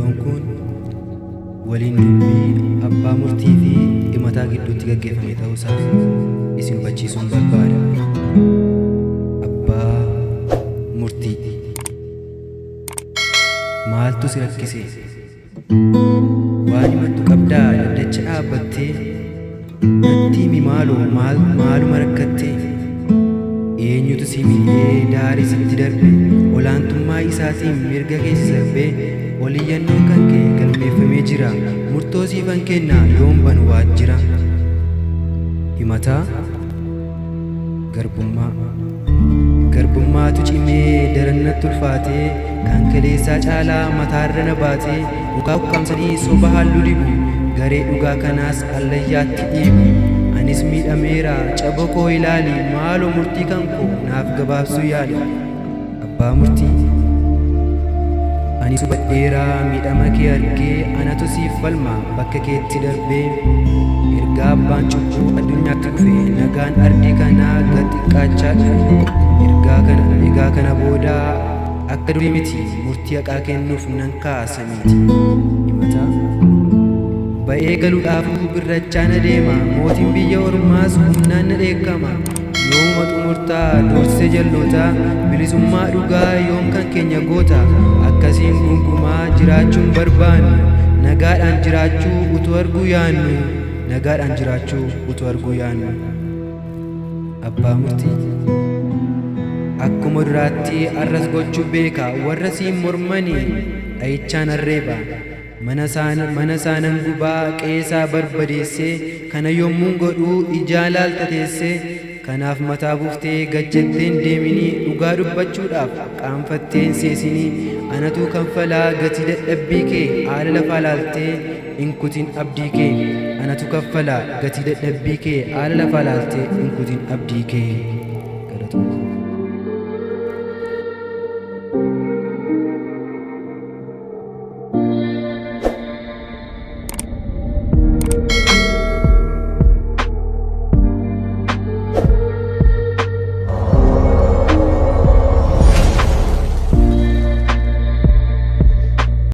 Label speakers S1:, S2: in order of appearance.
S1: Yeroon kun waliin dubbii abbaa murtii fi himataa gidduutti gaggeeffame ta'uusaa isin hubachiisuun barbaada. Abbaa murtii, maaltu si rakkise? Waan himattu qabdaa daddacha dhaabbattee natti himi maaluma rakkattee? Eenyutu si miidhee daarii sitti darbe? Olaantummaa isaatiin mirga keessa darbee oliyyannoon kan kee galmeeffamee jira. Murtoo siifan kennaa yoom banu waajjira. Himataa garbummaatu cimee darannatti ulfaatee kan kaleessaa caalaa mataarra na baatee dhugaa ukkaamsanii soba halluu dibu garee dhugaa kanaas allayyaatti dhiibu. Anis miidhameera caba koo ilaali maaloo murtii kan koo naaf gabaabsuu yaali. Abbaa murtii, ani hubadheeraa miidhama kee argee anatu siif falma bakka keetti darbee. Ergaa abbaan cubbuu addunyaatti dhufe nagaan ardii kanaa gad xiqqaachaa dhufe. Egaa kana booda akka durii miti murtii haqaa kennuuf nan kaasa miti. Himataa ba'ee galuudhaafuu birrachaan adeema mootiin biyya ormaas humnaan na dheekkama. Yooma xumurtaa doorsisee jalloota bilisummaa dhugaa yoom kan keenya goota? Akkasiin gungumaa jiraachuun barbaannu nagaadhaan jiraachuu utuu arguu yaannu. Abbaa murtii, akkuma duraatti arras gochuu beeka warra siin mormanii dhayichaan arreeba. Mana isaanan gubaa qeesaa barbadeessee kana yommuun godhuu ijaa laaltateessee. Kanaaf mataa buuftee gajjatteen deeminii dhugaa dubbachuudhaaf qaanfatteen seesinii. Anatu kanfalaa gatii dadhabbii kee haala lafaa laaltee hin kutin abdii kee. Anatu kaffalaa gatii dadhabbii kee haala lafaa laaltee hin kutin abdii kee.